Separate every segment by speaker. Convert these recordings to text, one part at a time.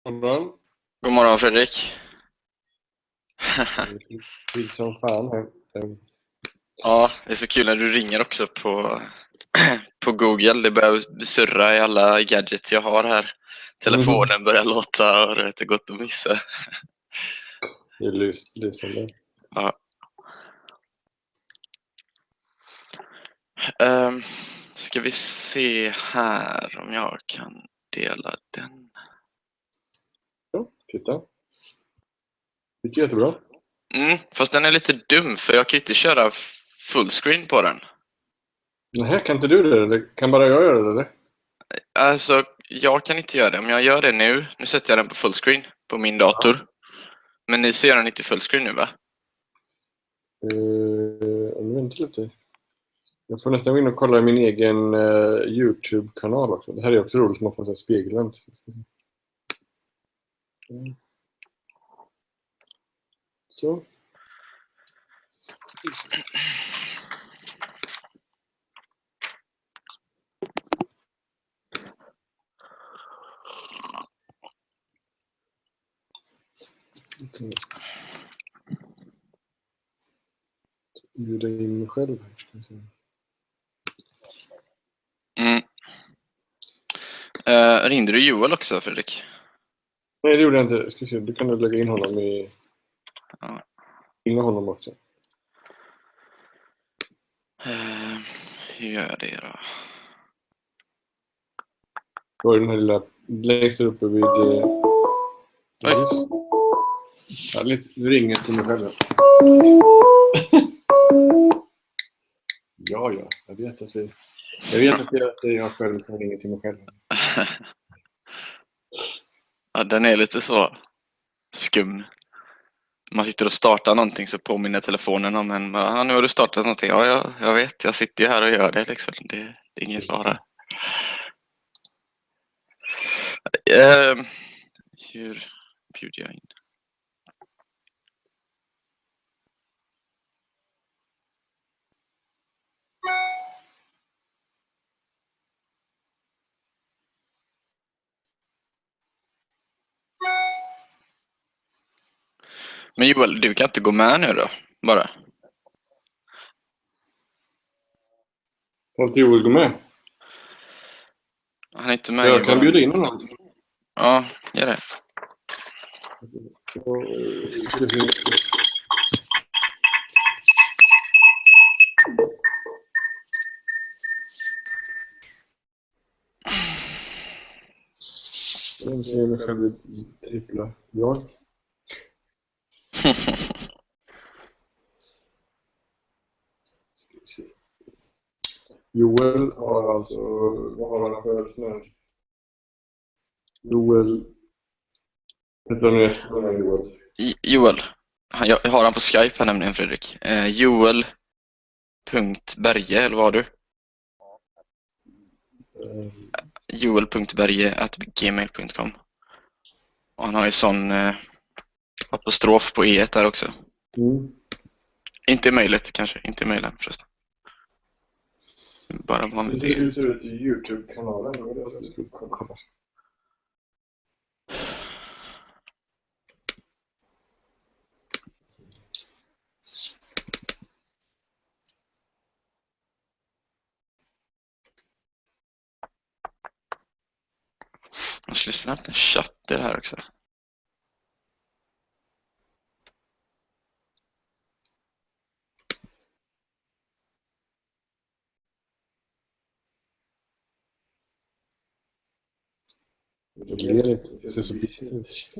Speaker 1: Morgon.
Speaker 2: God morgon Fredrik.
Speaker 1: Pigg som fan här.
Speaker 2: Ja, det är så kul när du ringer också på Google. Det börjar surra i alla gadgets jag har här. Telefonen börjar låta och det är gott att missa.
Speaker 1: Det är lysande.
Speaker 2: Ja. Ska vi se här om jag kan dela den.
Speaker 1: Ja, titta. Det gick jättebra.
Speaker 2: Fast den är lite dum för jag kan inte köra fullscreen på den.
Speaker 1: Nej, kan inte du det? Eller kan bara jag göra det? Eller?
Speaker 2: Alltså, jag kan inte göra det. Om jag gör det nu, nu sätter jag den på fullscreen på min dator. Men ni ser den inte fullscreen nu va?
Speaker 1: Vänta lite. Jag får nästan gå in och kolla min egen YouTube-kanal också. Det här är också roligt, man får en spegelvänt. Så. Bjuda in mig själv här, ska vi se.
Speaker 2: Ringde du Joel också, Fredrik?
Speaker 1: Nej, det gjorde jag inte. Ska vi se, du kan lägga in honom i...
Speaker 2: Ja.
Speaker 1: Ringa honom också.
Speaker 2: Hur gör jag det då?
Speaker 1: Då är den här lilla längst där uppe vid...
Speaker 2: Oj.
Speaker 1: Ja, du ringer till mig själv. Ja, jag vet att det är jag själv som ringer till mig själv.
Speaker 2: Ja, den är lite så skum. Man sitter och startar någonting så påminner telefonen om en. Ja, nu har du startat någonting. Ja, jag vet. Jag sitter ju här och gör det liksom. Det är ingen fara. Hur bjuder jag in? Men Joel, du kan inte gå med nu då? Bara.
Speaker 1: Kan inte Joel gå med?
Speaker 2: Han är inte med
Speaker 1: Jag
Speaker 2: i
Speaker 1: kan bjuda in honom.
Speaker 2: Ja, gör det.
Speaker 1: Jag ser mig själv trippla. Jag. Joel har alltså... Vad har han för snö? Joel... Heter han nu efternamn Joel?
Speaker 2: Joel. Jag har han på Skype här nämligen, Fredrik. Joel.berge, eller vad har du? Joel.berge@gmail.com. Och han har ju sån apostrof på e där också. Inte i mejlet kanske, inte i mejlen förresten. Bara vanligt e.
Speaker 1: Hur ser det ut i YouTube-kanalen? Jag skulle kolla.
Speaker 2: Jag skulle snabbt en chatt i det här också.
Speaker 1: Det blir inte. Det ser så bistert ut.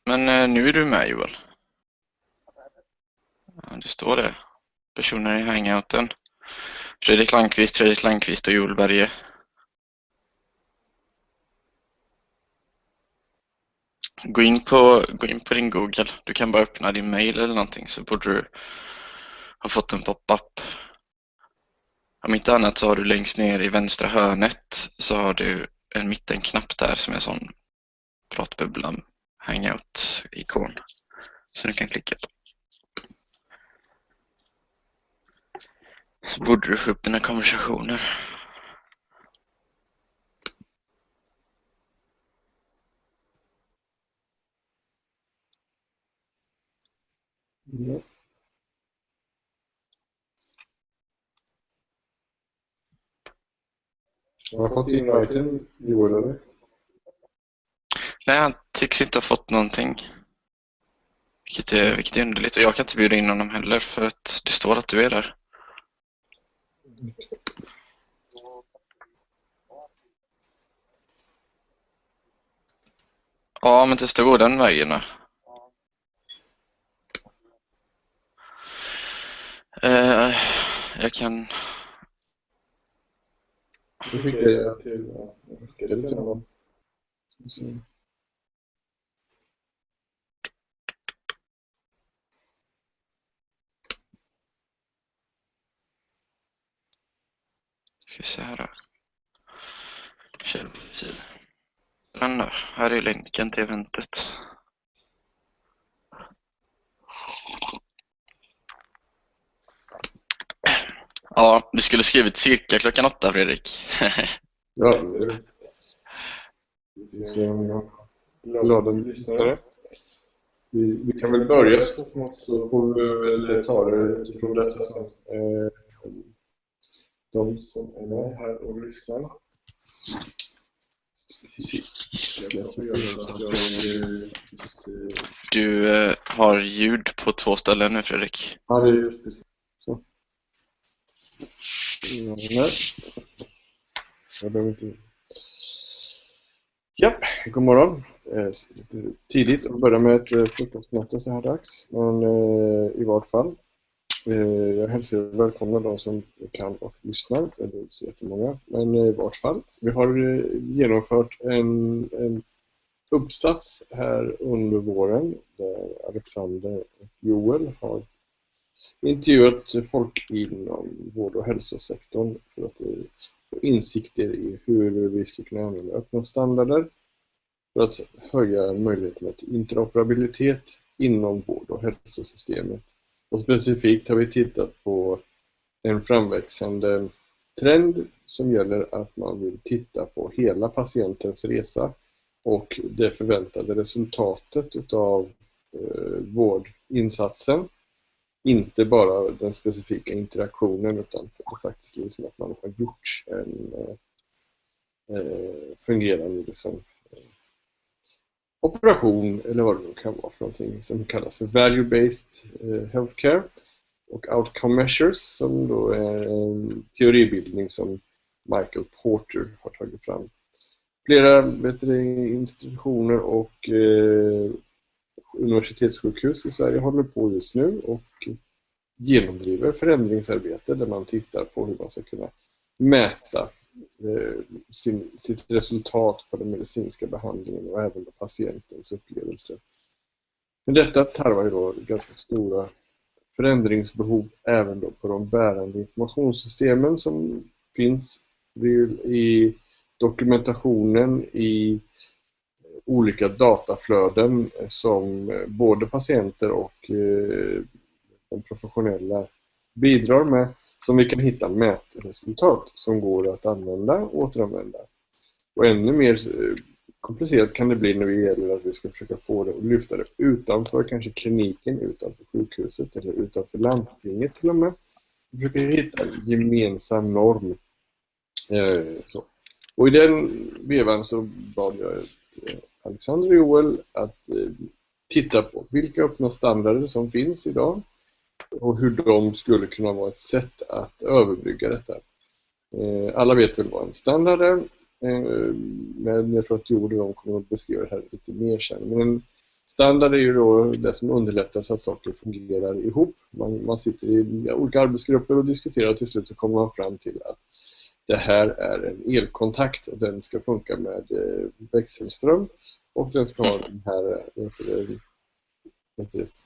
Speaker 2: Men nu är du med, Joel. Ja, det står det. Personer i hangouten. Fredrik Landqvist och Joel Berge. Gå in på din Google. Du kan bara öppna din mail eller någonting så borde du ha fått en pop-up. Om inte annat så har du längst ner i vänstra hörnet så har du en mittenknapp där som är en sån pratbubbla hangout-ikon. Så du kan klicka på. Så borde du få upp dina konversationer.
Speaker 1: Ja. Har jag fått inviten, Joel, eller?
Speaker 2: Nej, han tycks inte ha fått någonting. Vilket är underligt. Och jag kan inte bjuda in honom heller för att det står att du är där. Ja, men testa gå den vägen då. Jag kan...
Speaker 1: Nu skickar jag till honom.
Speaker 2: Ska vi se här då. Källsida. Den där. Här är länken till eventet. Ja, du skulle skrivit cirka klockan 8, Fredrik.
Speaker 1: Ja, vi ser om jag glada lyssnare. Vi kan väl börja så smått, så får vi väl ta det utifrån detta sen. De som är med här och lyssnar.
Speaker 2: Du har ljud på 2 ställen nu, Fredrik.
Speaker 1: Ja, det är just precis. Så. Jag behöver inte... Ja, god morgon. Lite tidigt att börja med ett frukostmöte så här dags. Men i vart fall. Jag hälsar välkomna de som kan och lyssnar. Det är så jättemånga. Men i vart fall. Vi har genomfört en uppsats här under våren. Där Alexander och Joel har intervjuat folk inom vård- och hälsosektorn för att få insikter i hur vi ska kunna använda öppna standarder för att höja möjligheterna till interoperabilitet inom vård- och hälsosystemet. Och specifikt har vi tittat på en framväxande trend som gäller att man vill titta på hela patientens resa och det förväntade resultatet av vårdinsatsen. Inte bara den specifika interaktionen, utan för det faktiskt liksom att man har gjort en fungerande liksom, operation eller vad det nu kan vara för någonting som kallas för value-based healthcare och outcome measures, som då är en teoribildning som Michael Porter har tagit fram. Flera institutioner och universitetssjukhus i Sverige håller på just nu och genomdriver förändringsarbete där man tittar på hur man ska kunna mäta sitt resultat på den medicinska behandlingen och även patientens upplevelse. Men detta tarvar ju då ganska stora förändringsbehov även då på de bärande informationssystemen som finns i dokumentationen, i olika dataflöden som både patienter och de professionella bidrar med, som vi kan hitta mätresultat som går att använda och återanvända. Och ännu mer komplicerat kan det bli när det gäller att vi ska försöka få det och lyfta det utanför kanske kliniken, utanför sjukhuset eller utanför landstinget till och med. Vi försöker hitta en gemensam norm. Så. Och i den vevan så bad jag Alexander och Joel att titta på vilka öppna standarder som finns idag och hur de skulle kunna vara ett sätt att överbrygga detta. Alla vet väl vad en standard är, men jag tror att Joel och de kommer att beskriva det här lite mer sen. Men en standard är ju då det som underlättar så att saker fungerar ihop. Man sitter i olika arbetsgrupper och diskuterar och till slut så kommer man fram till att det här är en elkontakt och den ska funka med växelström och den ska ha den här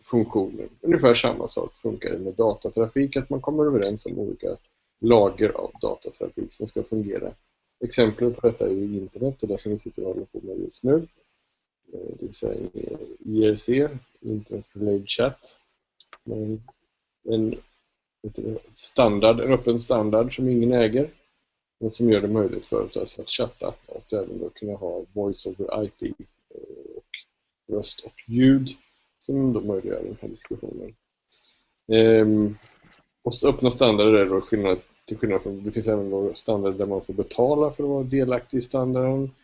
Speaker 1: funktionen. Ungefär samma sak funkar det med datatrafik, att man kommer överens om olika lager av datatrafik som ska fungera. Exempel på detta är ju internet och det som vi sitter och håller på med just nu. Det vill säga IRC, Internet Relay Chat. En öppen standard som ingen äger. Men som gör det möjligt för oss att chatta och även då kunna ha voice over IP och röst och ljud som då möjliggör den här diskussionen. Och öppna standarder är då till skillnad från, det finns även då standarder där man får betala för att vara delaktig i standarden.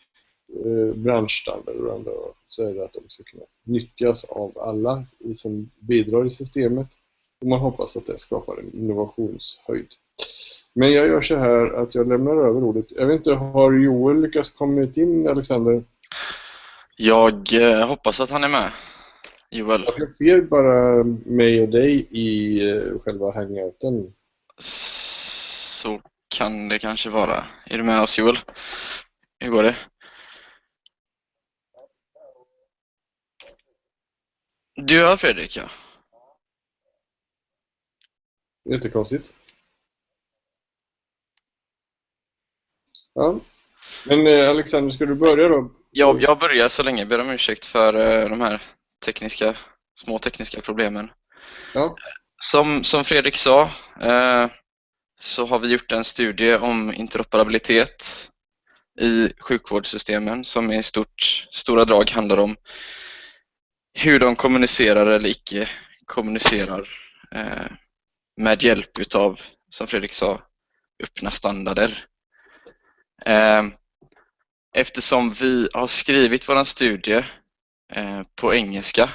Speaker 1: Branschstandarder och andra, så är det att de ska kunna nyttjas av alla som bidrar i systemet, och man hoppas att det skapar en innovationshöjd. Men jag gör så här att jag lämnar över ordet. Jag vet inte, har Joel lyckats komma in, Alexander?
Speaker 2: Jag hoppas att han är med, Joel.
Speaker 1: Jag ser bara mig och dig i själva hangouten.
Speaker 2: Så kan det kanske vara. Är du med oss, Joel? Hur går det? Du hör Fredrik, ja.
Speaker 1: Jättekonstigt. Ja. Men Alexander, ska du börja då?
Speaker 2: Jag börjar så länge. Ber om ursäkt för de här små tekniska problemen.
Speaker 1: Ja.
Speaker 2: Som Fredrik sa, så har vi gjort en studie om interoperabilitet i sjukvårdssystemen som i stora drag handlar om hur de kommunicerar eller icke kommunicerar med hjälp utav, som Fredrik sa, öppna standarder. Eftersom vi har skrivit vår studie på engelska,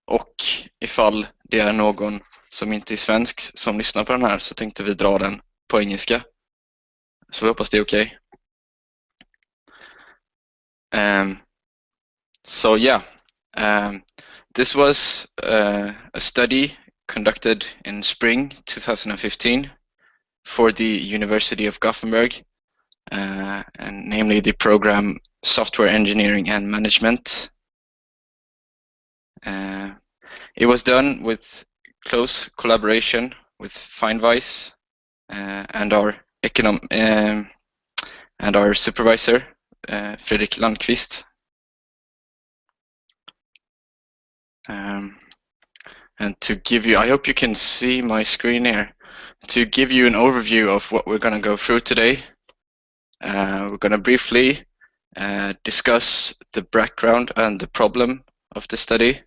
Speaker 2: och ifall det är någon som inte är svensk som lyssnar på den här, så tänkte vi dra den på engelska. Så vi hoppas det är okej. So yeah, this was a study conducted in spring 2015 for the University of Gothenburg, and namely the program Software Engineering and Management. It was done with close collaboration with Findwise and our supervisor, Fredrik Landqvist. And to give you, I hope you can see my screen here, to give you an overview of what we're going to go through today. We're going to briefly discuss the background and the problem of the study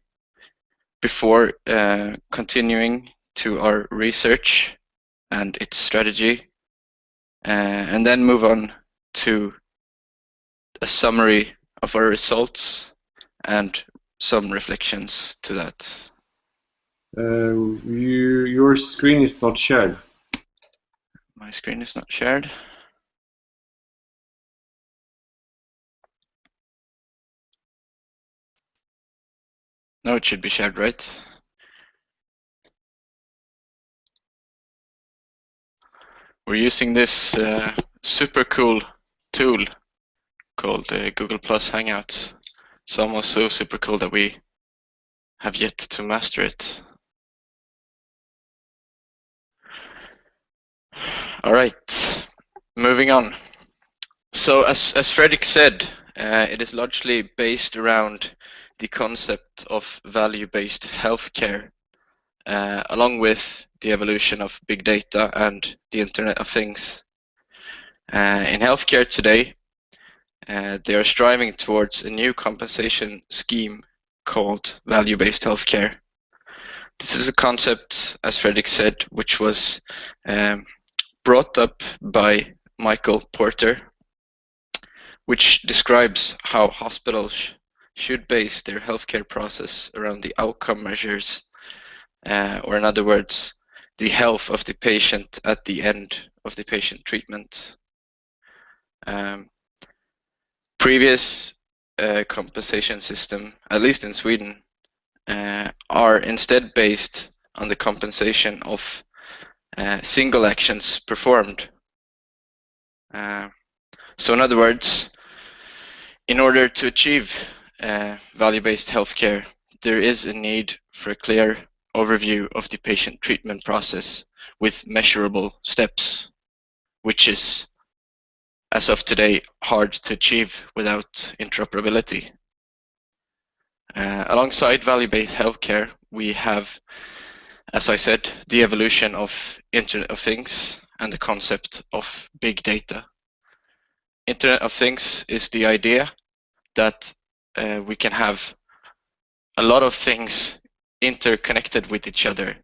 Speaker 2: before continuing to our research and its strategy, and then move on to a summary of our results and some reflections to that.
Speaker 1: Your screen is not shared.
Speaker 2: My screen is not shared. No, it should be shared, right? We're using this super cool tool called Google Plus Hangouts. It's almost so super cool that we have yet to master it. All right, moving on. So as Fredrik said, it is largely based around the concept of value-based healthcare, along with the evolution of big data and the Internet of Things. In healthcare today, they are striving towards a new compensation scheme called value-based healthcare. This is a concept, as Fredrik said, which was brought up by Michael Porter, which describes how hospitals should base their healthcare process around the outcome measures, or in other words, the health of the patient at the end of the patient treatment. Previous compensation system, at least in Sweden, are instead based on the compensation of single actions performed. So in other words, in order to achieve value-based healthcare, there is a need for a clear overview of the patient treatment process with measurable steps, which is, as of today, hard to achieve without interoperability. Alongside value-based healthcare, we have, as I said, the evolution of Internet of Things and the concept of big data. Internet of Things is the idea that we can have a lot of things interconnected with each other,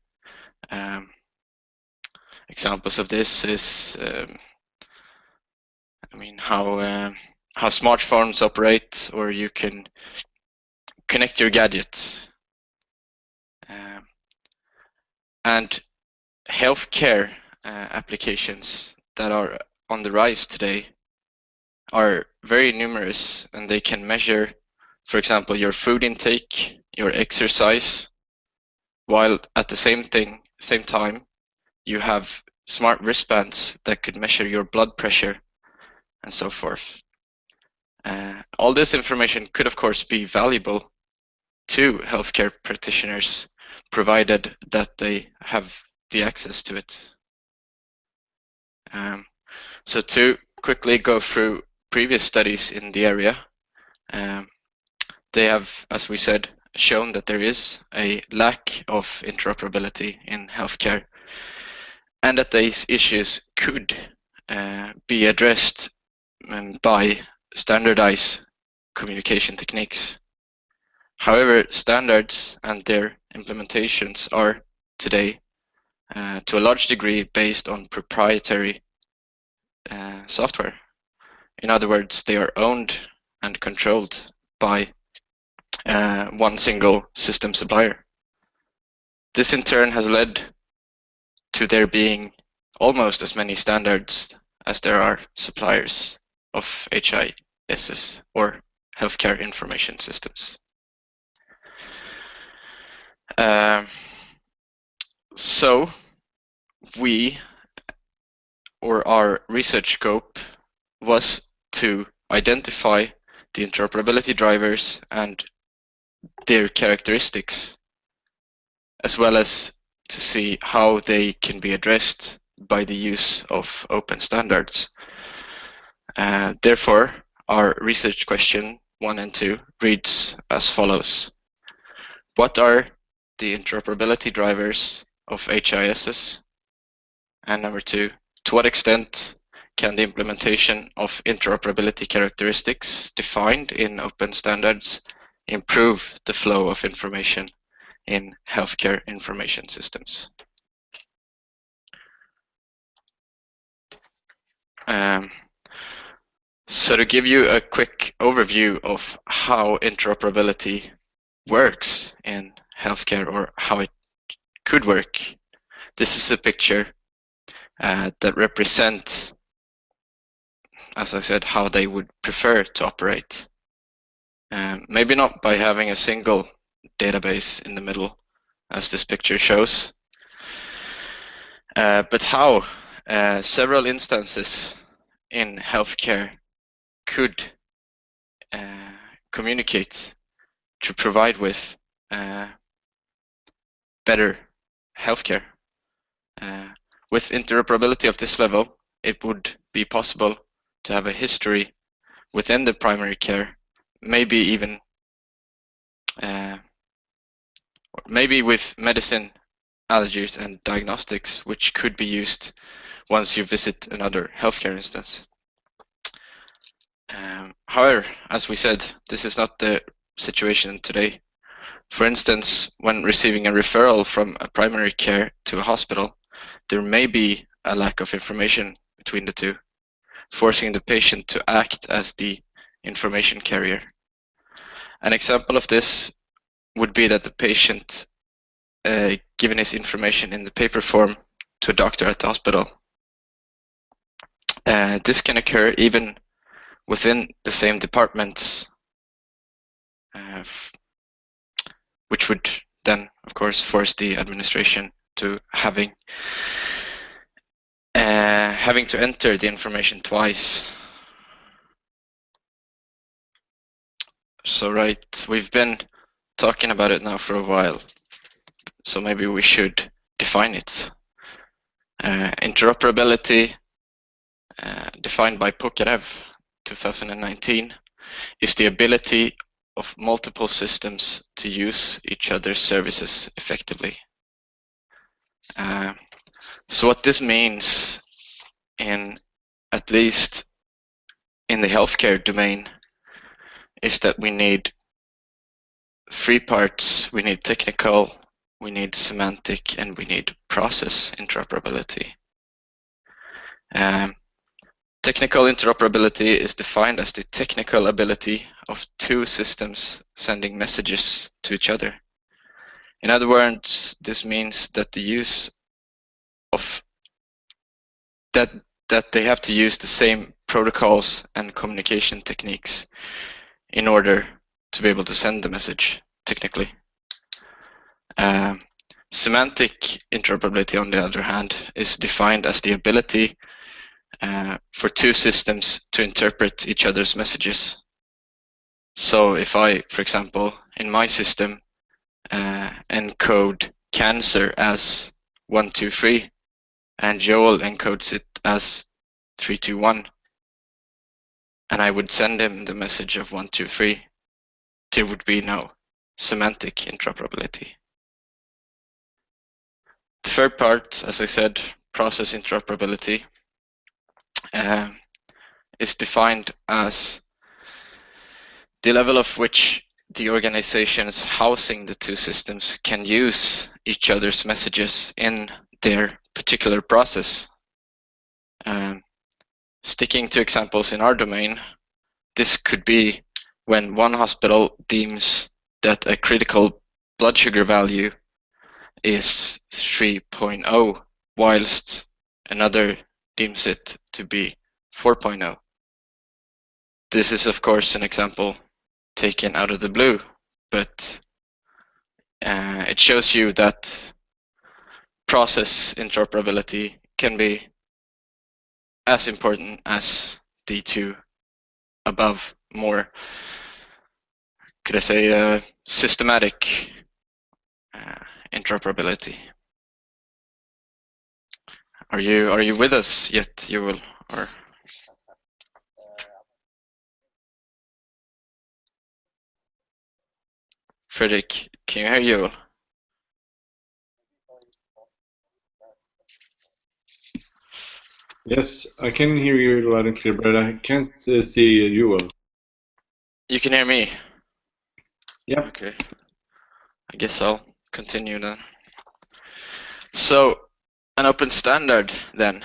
Speaker 2: Examples of this is, how smartphones operate, or you can connect your gadgets. And healthcare applications that are on the rise today are very numerous, and they can measure, for example, your food intake, your exercise, while at the same time you have smart wristbands that could measure your blood pressure and so forth. All this information could of course be valuable to healthcare practitioners, provided that they have the access to it. So to quickly go through previous studies in the area, they have, as we said, shown that there is a lack of interoperability in healthcare, and that these issues could be addressed by standardized communication techniques. However, standards and their implementations are today, to a large degree, based on proprietary software. In other words, they are owned and controlled by one single system supplier. This in turn has led to there being almost as many standards as there are suppliers of HISs, or healthcare information systems. So our research scope was to identify the interoperability drivers and their characteristics, as well as to see how they can be addressed by the use of open standards. Therefore, our research question 1 and 2 reads as follows. What are the interoperability drivers of HISs? And number 2, to what extent can the implementation of interoperability characteristics defined in open standards improve the flow of information in healthcare information systems? So to give you a quick overview of how interoperability works in healthcare, or how it could work, this is a picture that represents, as I said, how they would prefer to operate. Maybe not by having a single database in the middle, as this picture shows, but how several instances in healthcare could communicate to provide with better healthcare. With interoperability of this level, it would be possible to have a history within the primary care, maybe even maybe with medicine, allergies, and diagnostics, which could be used once you visit another healthcare instance. However, as we said, this is not the situation today. For instance, when receiving a referral from a primary care to a hospital, there may be a lack of information between the two, forcing the patient to act as the information carrier. An example of this would be that the patient given his information in the paper form to a doctor at the hospital. This can occur even within the same departments, which would then, of course, force the administration to having to enter the information twice. So right, we've been talking about it now for a while, so maybe we should define it. Interoperability, defined by Pukarev 2019, is the ability of multiple systems to use each other's services effectively. So what this means, at least in the healthcare domain, is that we need three parts. We need technical, we need semantic, and we need process interoperability. Technical interoperability is defined as the technical ability of two systems sending messages to each other. In other words, this means that the use of that they have to use the same protocols and communication techniques in order to be able to send the message technically. Semantic interoperability, on the other hand, is defined as the ability for two systems to interpret each other's messages. So if I, for example, in my system encode cancer as 123 and Joel encodes it as 321, and I would send him the message of 123, there would be no semantic interoperability. The third part, as I said, process interoperability, is defined as the level of which the organizations housing the two systems can use each other's messages in their particular process. Sticking to examples in our domain, this could be when one hospital deems that a critical blood sugar value is 3.0, whilst another deems it to be 4.0. This is, of course, an example taken out of the blue, but it shows you that process interoperability can be as important as the two above, more, could I say, systematic interoperability. Are you with us yet, Joel? Or Fredrik, can you hear Joel?
Speaker 1: Yes, I can hear you loud and clear, but I can't see you well.
Speaker 2: You can hear me?
Speaker 1: Yeah.
Speaker 2: Okay. I guess I'll continue then. So, an open standard then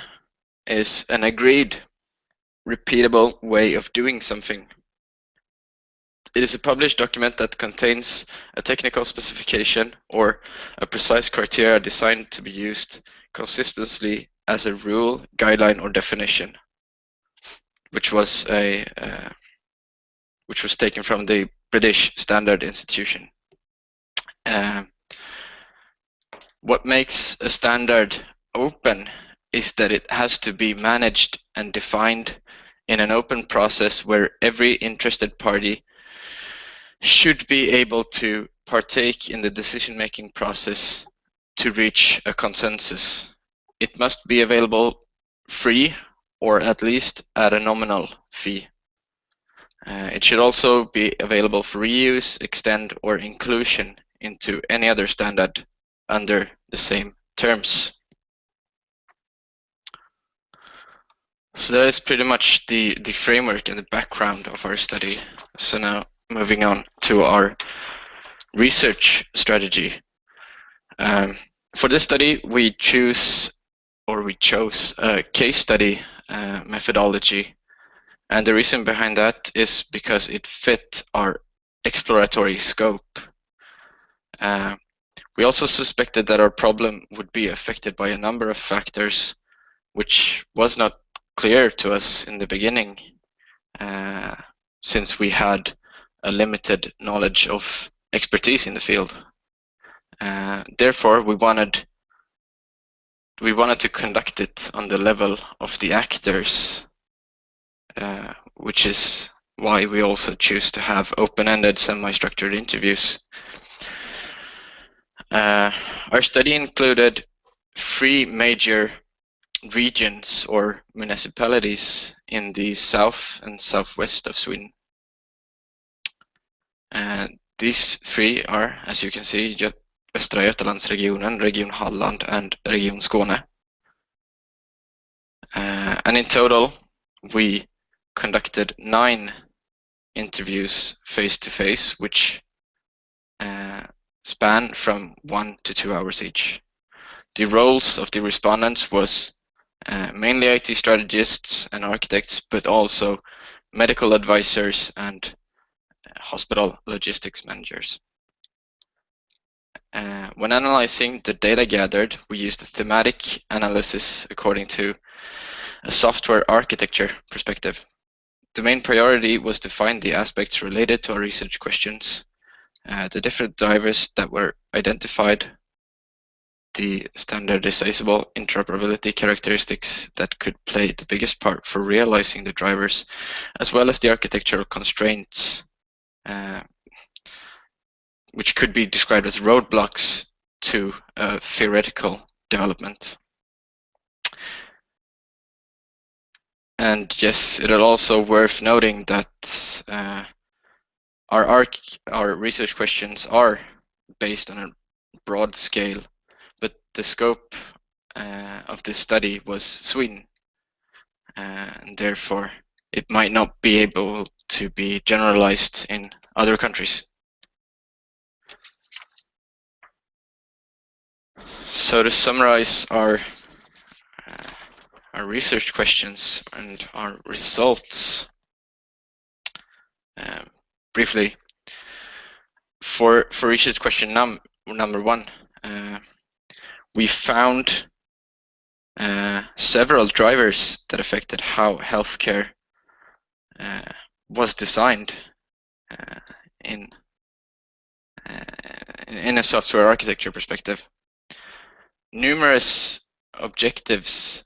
Speaker 2: is an agreed, repeatable way of doing something. It is a published document that contains a technical specification or a precise criteria designed to be used consistently as a rule, guideline, or definition, which was taken from the British Standard Institution. What makes a standard open is that it has to be managed and defined in an open process where every interested party should be able to partake in the decision-making process to reach a consensus. It must be available free, or at least at a nominal fee. It should also be available for reuse, extend, or inclusion into any other standard under the same terms. So that is pretty much the framework and the background of our study. So now moving on to our research strategy. For this study, we chose a case study methodology. And the reason behind that is because it fit our exploratory scope. We also suspected that our problem would be affected by a number of factors, which was not clear to us in the beginning, since we had a limited knowledge of expertise in the field. Therefore, we wanted to conduct it on the level of the actors, which is why we also choose to have open-ended, semi-structured interviews. Our study included 3 major regions or municipalities in the south and southwest of Sweden. These 3 are, as you can see, Västra Götalandsregionen, Region Halland, and Region Skåne. And in total, we conducted 9 interviews face-to-face, which span from 1 to 2 hours each. The roles of the respondents was mainly IT strategists and architects, but also medical advisors and hospital logistics managers. When analyzing the data gathered, we used a thematic analysis according to a software architecture perspective. The main priority was to find the aspects related to our research questions, the different drivers that were identified, the standardizable interoperability characteristics that could play the biggest part for realizing the drivers, as well as the architectural constraints, which could be described as roadblocks to theoretical development. And yes, it is also worth noting that our research questions are based on a broad scale, but the scope of this study was Sweden, and therefore it might not be able to be generalized in other countries. So to summarize our research questions and our results, briefly, for research question number 1, we found several drivers that affected how healthcare was designed in a software architecture perspective. Numerous objectives,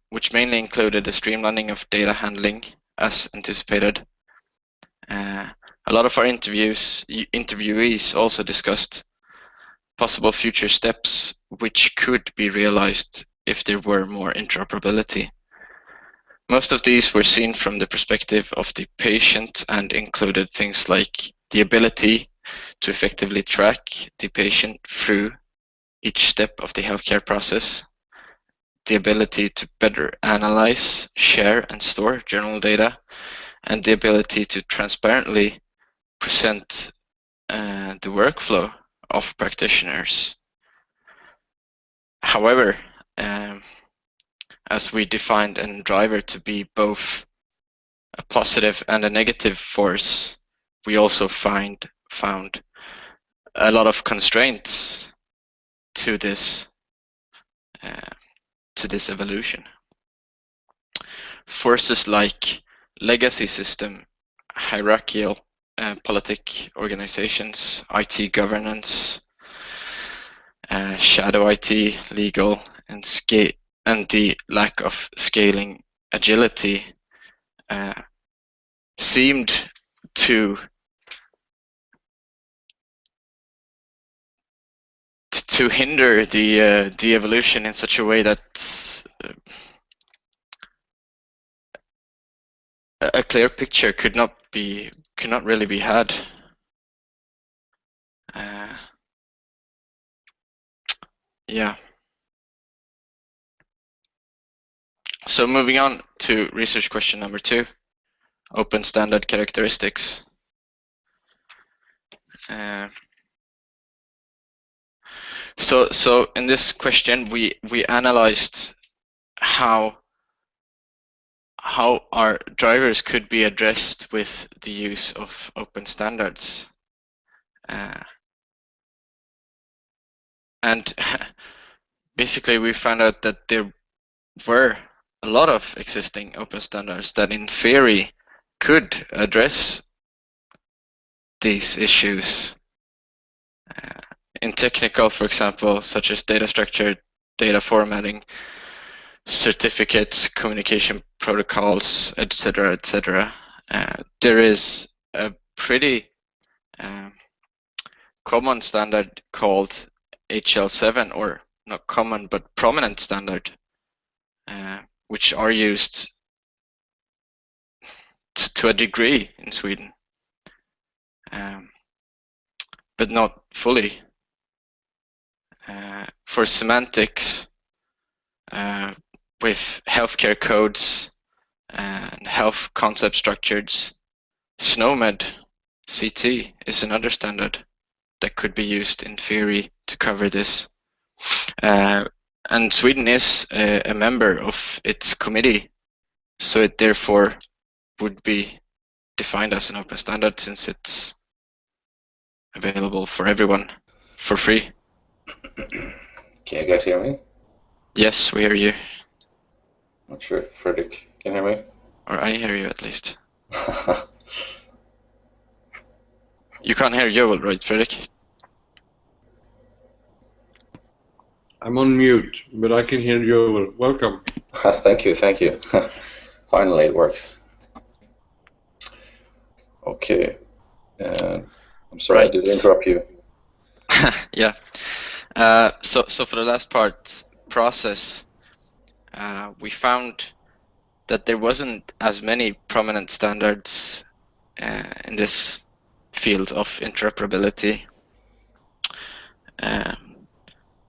Speaker 2: which mainly included the streamlining of data handling as anticipated. A lot of our interviewees also discussed possible future steps which could be realized if there were more interoperability. Most of these were seen from the perspective of the patient and included things like the ability to effectively track the patient through each step of the healthcare process, the ability to better analyze, share, and store journal data, and the ability to transparently present the workflow of practitioners. However, as we defined a driver to be both a positive and a negative force, we also found a lot of constraints to this evolution. Forces like legacy system, hierarchical politic organizations, IT governance, shadow IT, legal, and the lack of scaling agility seemed to hinder the evolution in such a way that a clear picture could not really be had. Yeah. So moving on to research question number 2, open standard characteristics. So in this question we analyzed how our drivers could be addressed with the use of open standards. And basically we found out that there were a lot of existing open standards that in theory could address these issues. In technical, for example, such as data structure, data formatting, certificates, communication protocols, etc., etc. There is a pretty common standard called HL7, or not common but prominent standard, which are used to a degree in Sweden, but not fully. For semantics, with healthcare codes and health concept structures, SNOMED CT is another standard that could be used in theory to cover this. And Sweden is a member of its committee, so it therefore would be defined as an open standard since it's available for everyone for free.
Speaker 3: Can you guys hear me?
Speaker 2: Yes, we hear you.
Speaker 3: Not sure if Fredrik can hear me.
Speaker 2: Or I hear you at least. You can't hear Joel, right, Fredrik?
Speaker 1: I'm on mute, but I can hear you. Welcome.
Speaker 3: Thank you. Finally, it works. Okay. I'm sorry,
Speaker 2: Right.
Speaker 3: I did interrupt you.
Speaker 2: Yeah. So for the last part, process, we found that there wasn't as many prominent standards in this field of interoperability.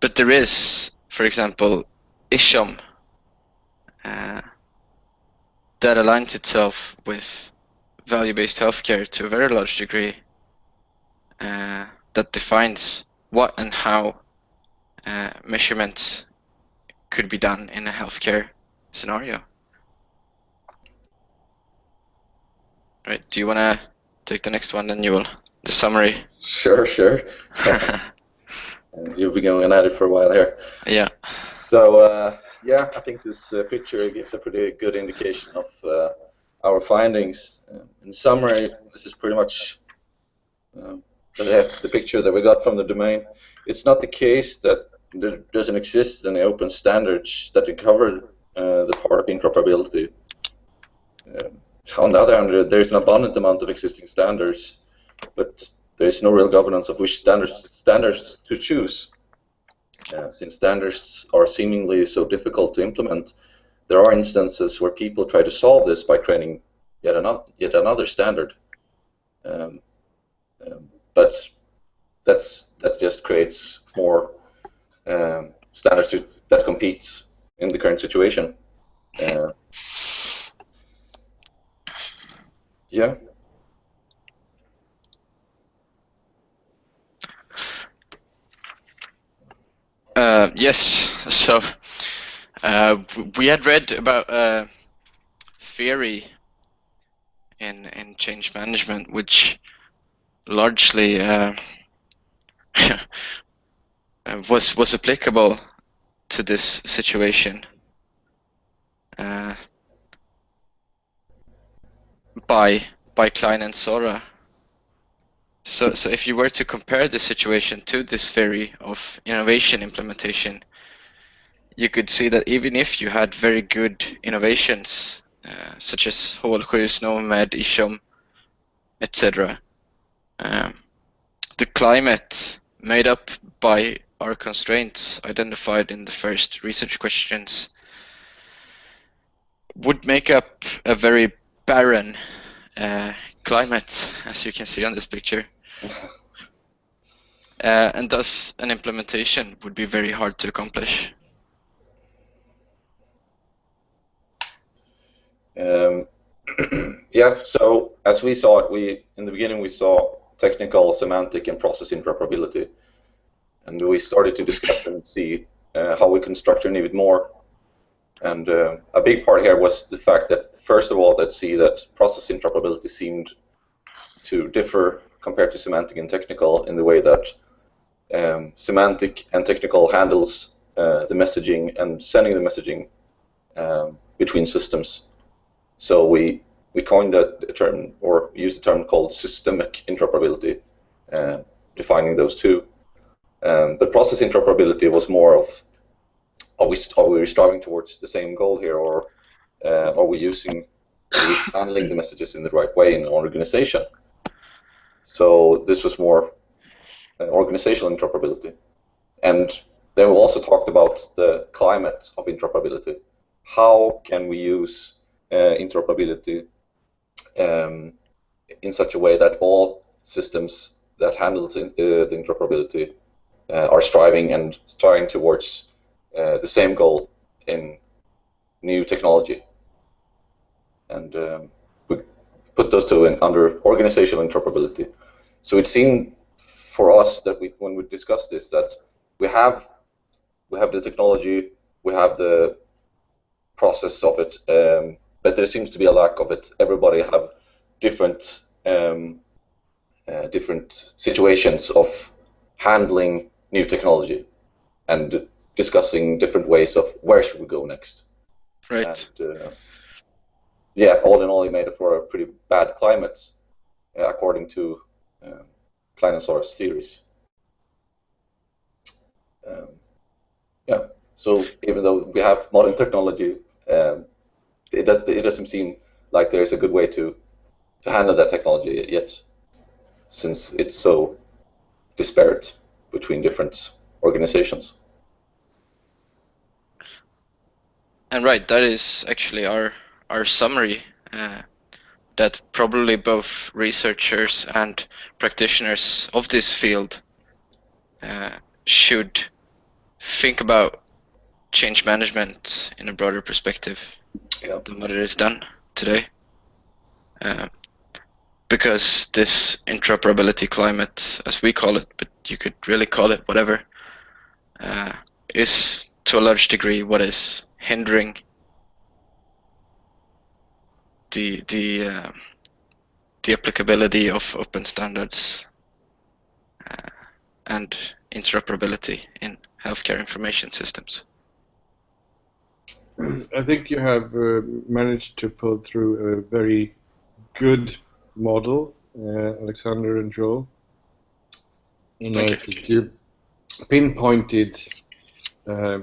Speaker 2: But there is, for example, ISHOM that aligns itself with value-based healthcare to a very large degree, that defines what and how measurements could be done in a healthcare scenario. Right, do you want to take the next one, then you will, the summary?
Speaker 3: Sure. You've been going at it for a while here.
Speaker 2: Yeah.
Speaker 3: So, yeah, I think this picture gives a pretty good indication of our findings. In summary, this is pretty much the picture that we got from the domain. It's not the case that there doesn't exist any open standards that cover the part of interoperability. On the other hand, there's an abundant amount of existing standards, but there's no real governance of which standards to choose. Since standards are seemingly so difficult to implement, there are instances where people try to solve this by creating yet another standard. But that just creates more standards that compete in the current situation. Yeah.
Speaker 2: Yes, so we had read about theory in change management, which largely was applicable to this situation by Klein and Sora. So if you were to compare the situation to this theory of innovation implementation, you could see that even if you had very good innovations, such as Hålsjö, SNOMED, ISHOM, etc., the climate made up by our constraints identified in the first research questions would make up a very barren climate, as you can see on this picture. And thus an implementation would be very hard to accomplish.
Speaker 3: Yeah, so as we saw it, in the beginning we saw technical, semantic, and process interoperability. And we started to discuss and see how we can structure it even more. And a big part here was the fact that, first of all, that process interoperability seemed to differ compared to semantic and technical in the way that semantic and technical handles the messaging and sending the messaging between systems. So we coined that term, or used a term called systemic interoperability, defining those two. But process interoperability was more of, are we striving towards the same goal here, or are we handling the messages in the right way in an organization? So this was more organizational interoperability. And then we also talked about the climate of interoperability. How can we use interoperability in such a way that all systems that handles the interoperability are striving towards the same goal in new technology, and we put those two under organizational interoperability. So it seemed for us that when we discuss this, that we have the technology, we have the process of it, but there seems to be a lack of it. Everybody have different situations of handling new technology and discussing different ways of where should we go next.
Speaker 2: Right.
Speaker 3: And, yeah, all in all, it made it for a pretty bad climate, according to Kleinensor's theories. Yeah. So even though we have modern technology, it doesn't seem like there is a good way to handle that technology yet, since it's so disparate between different organizations.
Speaker 2: And right, that is actually our summary. That probably both researchers and practitioners of this field should think about change management in a broader perspective than what it is done today. Because this interoperability climate, as we call it, but you could really call it whatever, is to a large degree what is hindering the applicability of open standards and interoperability in healthcare information systems.
Speaker 1: I think you have managed to pull through a very good model, Alexander and Joel. And I think you pinpointed, I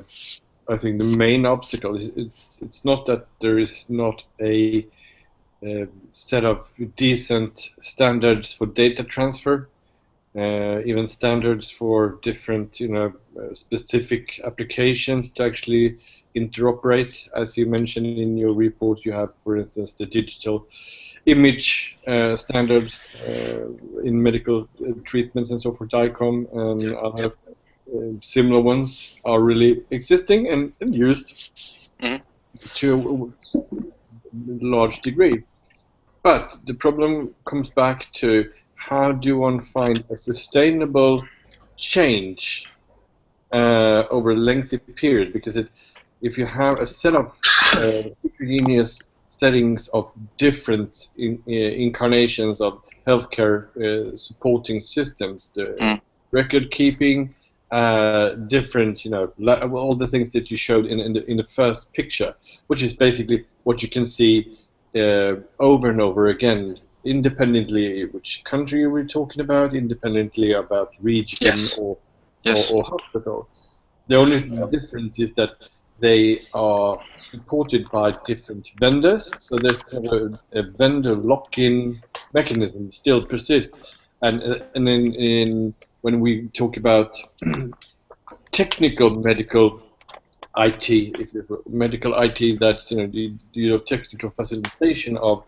Speaker 1: think, the main obstacle. It's not that there is not a set of decent standards for data transfer, even standards for different, specific applications to actually interoperate. As you mentioned in your report, you have, for instance, the digital image standards in medical treatments and so forth, DICOM, and other similar ones are really existing and used to a large degree. But the problem comes back to how do one find a sustainable change over a lengthy period? Because if you have a set of heterogeneous settings of different incarnations of healthcare supporting systems, the record keeping, different, all the things that you showed in the first picture, which is basically what you can see over and over again, independently which country we're talking about, independently about region or hospital. The only difference is that they are supported by different vendors, so there's kind of a vendor lock-in mechanism still persists. And then when we talk about technical medical IT, medical IT, that's the technical facilitation of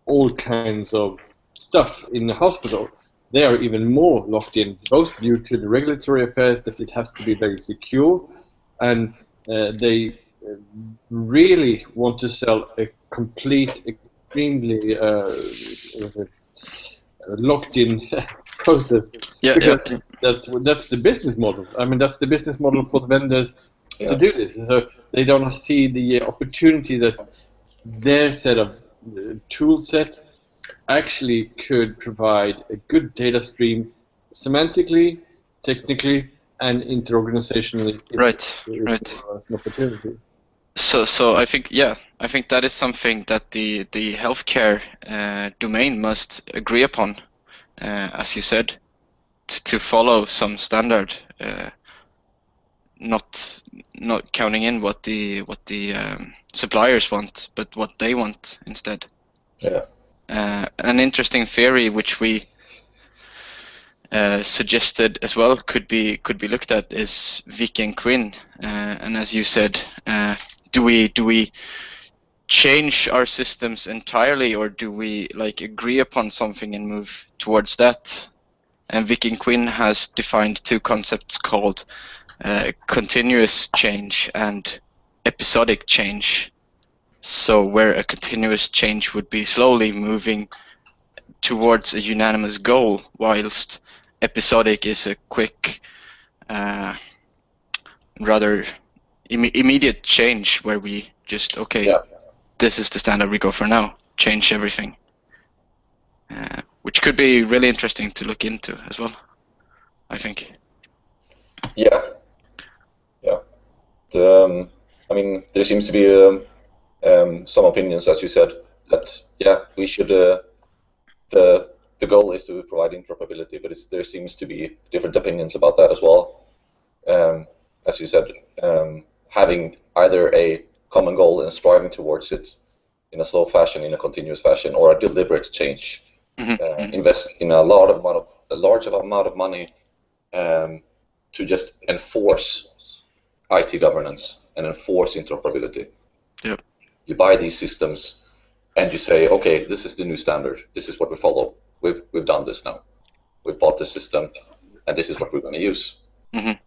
Speaker 1: all kinds of stuff in the hospital, they are even more locked in, both due to the regulatory affairs that it has to be very secure, and they really want to sell a complete, extremely locked-in process, because that's the business model. I mean, that's the business model for the vendors to do this. So they don't see the opportunity that their set of tool set actually could provide a good data stream semantically, technically, and interorganizationally.
Speaker 2: Right.
Speaker 1: An opportunity.
Speaker 2: So I think that is something that the healthcare domain must agree upon, as you said, to follow some standard, not counting in what the suppliers want, but what they want instead.
Speaker 3: Yeah.
Speaker 2: An interesting theory which we suggested as well could be looked at is Vicky and Quinn, and as you said, do we change our systems entirely, or do we agree upon something and move towards that? And Vicky and Quinn has defined two concepts called continuous change and episodic change. So where a continuous change would be slowly moving towards a unanimous goal, whilst episodic is a quick, rather immediate change where we just, okay, this is the standard we go for now, change everything. Which could be really interesting to look into as well, I think.
Speaker 3: Yeah. I mean, there seems to be some opinions, as you said, that we should. The goal is to provide interoperability, but there seems to be different opinions about that as well. As you said, having either a common goal and striving towards it in a slow fashion, in a continuous fashion, or a deliberate change. Invest in a large amount of money to just enforce IT governance and enforce interoperability.
Speaker 2: Yep.
Speaker 3: You buy these systems and you say, okay, this is the new standard. This is what we follow. We've done this now. We've bought the system, and this is what we're going to use.
Speaker 1: I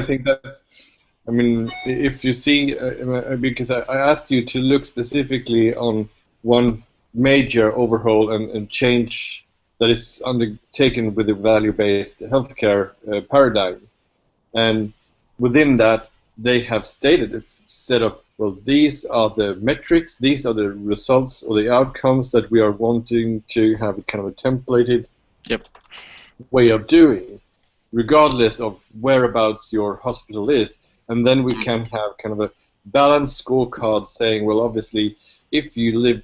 Speaker 1: think that. I mean, if you see, because I asked you to look specifically on one major overhaul and change that is undertaken with the value-based healthcare paradigm, and within that they have stated a set of, well, these are the metrics, these are the results or the outcomes that we are wanting to have kind of a templated way of doing, regardless of whereabouts your hospital is. And then we can have kind of a balanced scorecard saying, well, obviously, if you live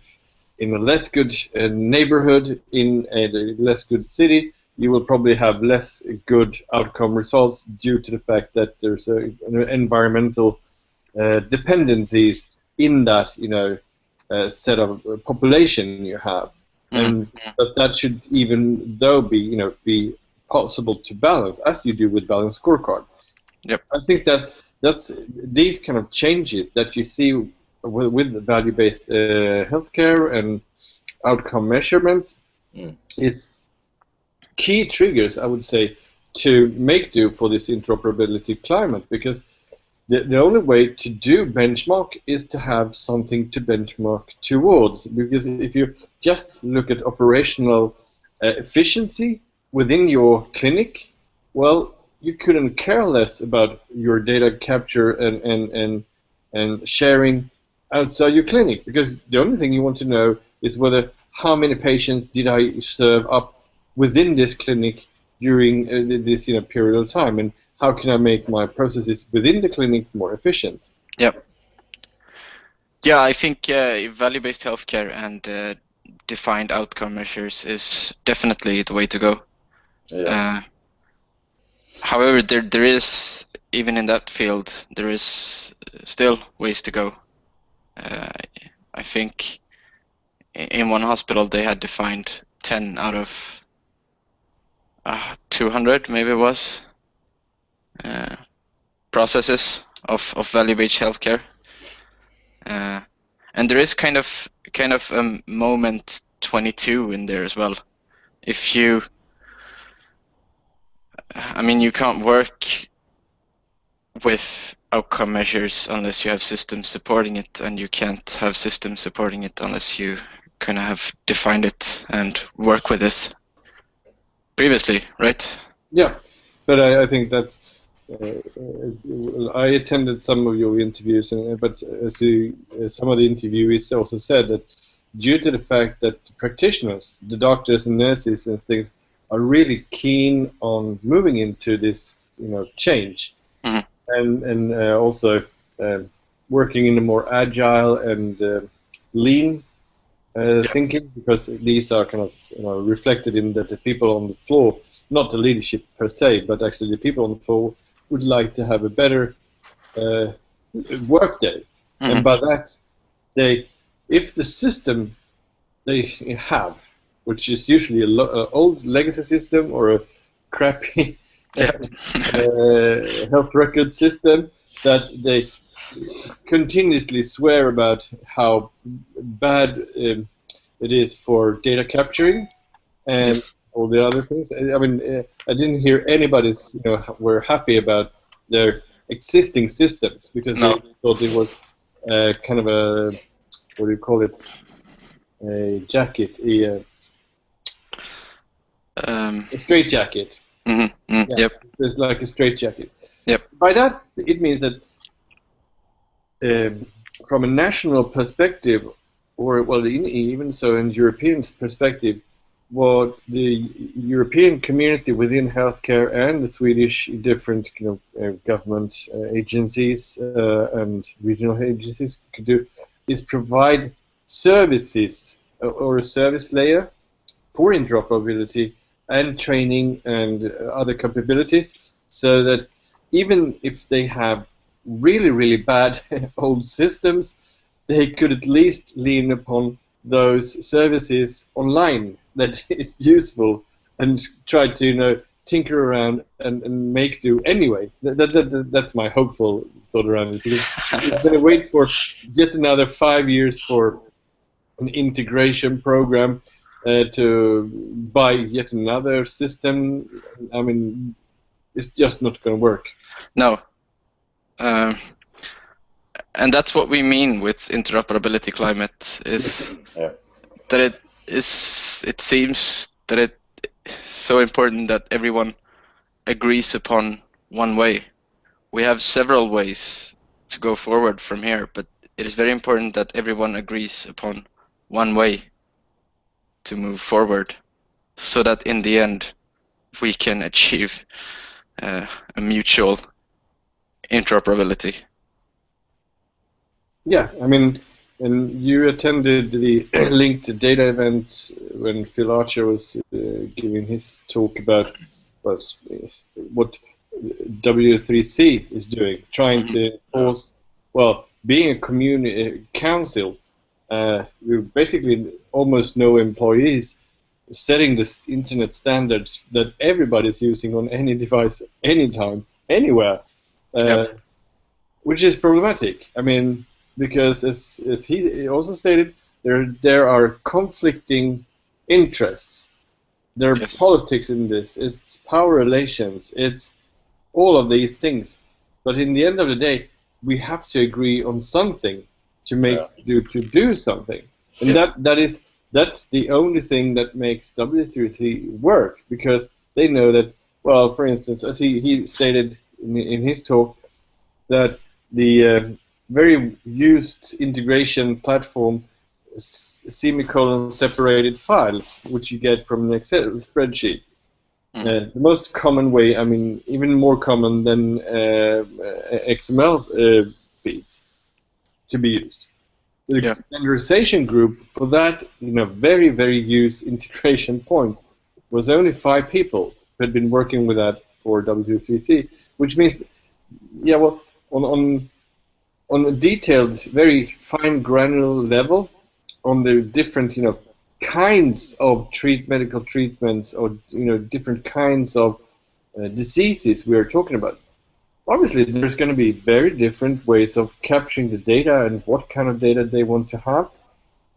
Speaker 1: in a less good neighborhood in a less good city, you will probably have less good outcome results due to the fact that there's environmental dependencies in that, set of population you have, and that should even though be possible to balance, as you do with balanced scorecard.
Speaker 2: Yep.
Speaker 1: I think that's these kind of changes that you see with value-based healthcare and outcome measurements is key triggers, I would say, to make do for this interoperability climate, because the only way to do benchmark is to have something to benchmark towards. Because if you just look at operational efficiency within your clinic, well, you couldn't care less about your data capture and sharing outside your clinic, because the only thing you want to know is whether how many patients did I serve up within this clinic during this period of time, and how can I make my processes within the clinic more efficient?
Speaker 2: Yep. Yeah, I think value-based healthcare and defined outcome measures is definitely the way to go.
Speaker 3: Yeah.
Speaker 2: However, there is, even in that field, there is still ways to go. I think in one hospital they had defined 10 out of 200, maybe it was, processes of value-based healthcare. And there is kind of a moment 22 in there as well. If you, I mean, you can't work with outcome measures unless you have systems supporting it, and you can't have systems supporting it unless you kind of have defined it and work with it previously, right?
Speaker 1: Yeah, but I think that I attended some of your interviews, but some of the interviewees also said that due to the fact that the practitioners, the doctors and nurses and things, are really keen on moving into this, change, and also working in a more agile and lean thinking, because these are kind of reflected in that the people on the floor, not the leadership per se, but actually the people on the floor would like to have a better work day. And by that, if the system they have, which is usually an old legacy system or a crappy health record system, that they continuously swear about how bad it is for data capturing and all the other things. I mean, I didn't hear anybody's were happy about their existing systems, because they thought it was kind of a, what do you call it, a jacket, a straight jacket.
Speaker 2: Yeah. Yep.
Speaker 1: It's like a straight jacket.
Speaker 2: Yep.
Speaker 1: By that, it means that from a national perspective, or well, even so in European perspective, what the European community within healthcare and the Swedish different government agencies and regional agencies could do is provide services or a service layer for interoperability and training and other capabilities, so that even if they have really, really bad old systems, they could at least lean upon those services online that is useful and try to tinker around and make do anyway. That's my hopeful thought around it, because it's going to wait for yet another 5 years for an integration program to buy yet another system. I mean, it's just not going to work.
Speaker 2: No. And that's what we mean with interoperability climate, is that it seems that it's so important that everyone agrees upon one way. We have several ways to go forward from here, but it is very important that everyone agrees upon one way to move forward, so that in the end we can achieve a mutual interoperability.
Speaker 1: Yeah, I mean, and you attended the linked data event when Phil Archer was giving his talk about what W3C is doing, trying to enforce, well, being a community council, with basically almost no employees, setting the internet standards that everybody's using on any device, anytime, anywhere, which is problematic. I mean, because as he also stated, there are conflicting interests. There are politics in this. It's power relations. It's all of these things. But in the end of the day, we have to agree on something to do something, and that's the only thing that makes W3C work, because they know that, well, for instance, as he stated in his talk, that the very used integration platform semicolon separated files, which you get from an Excel spreadsheet. The most common way, I mean, even more common than XML feeds to be used. The standardization group for that, very, very used integration point was only 5 people who had been working with that for W3C, which means, on a detailed, very fine granular level, on the different, kinds of medical treatments, or different kinds of diseases we are talking about. Obviously, there's going to be very different ways of capturing the data and what kind of data they want to have.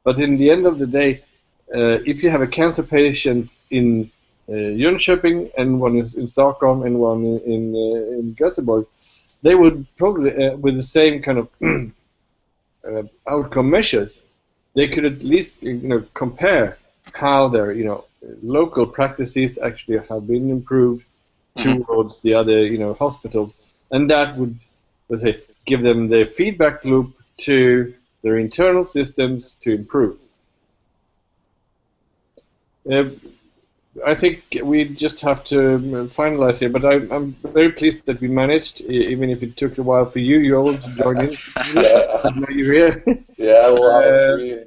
Speaker 1: But in the end of the day, if you have a cancer patient in Jönköping and one is in Stockholm and one in Göteborg, they would probably, with the same kind of outcome measures, they could at least compare how their local practices actually have been improved towards the other hospitals, and that would, let's say, give them the feedback loop to their internal systems to improve. I think we just have to finalize here, but I'm very pleased that we managed, even if it took a while for you all to join in. Now you're here.
Speaker 3: We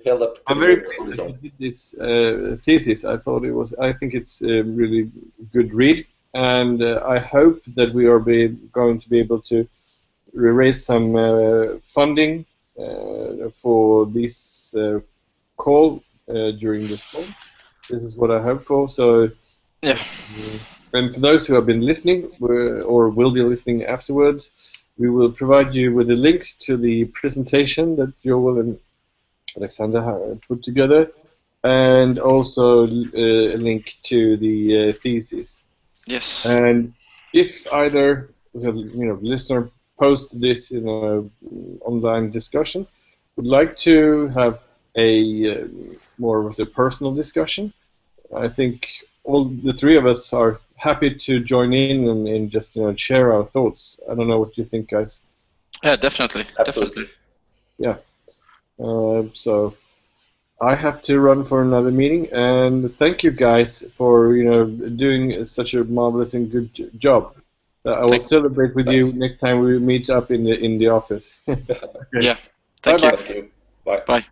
Speaker 3: held up.
Speaker 1: I'm very pleased that you did this thesis. I think it's a really good read, and I hope that we are going to be able to raise some funding for this call during this call. This is what I hope for. So, and for those who have been listening or will be listening afterwards, we will provide you with the links to the presentation that Joel and Alexander have put together, and also a link to the thesis.
Speaker 2: Yes.
Speaker 1: And if either listener post this in an online discussion, would like to have a more of a personal discussion. I think all the three of us are happy to join in and just share our thoughts. I don't know what you think, guys.
Speaker 2: Yeah, definitely.
Speaker 3: Absolutely.
Speaker 1: Yeah. So I have to run for another meeting, and thank you guys for doing such a marvelous and good job. I will celebrate with you next time we meet up in the office. Okay.
Speaker 2: Yeah. Thank
Speaker 3: you.
Speaker 2: you.
Speaker 3: Thank you. Bye.
Speaker 2: Bye.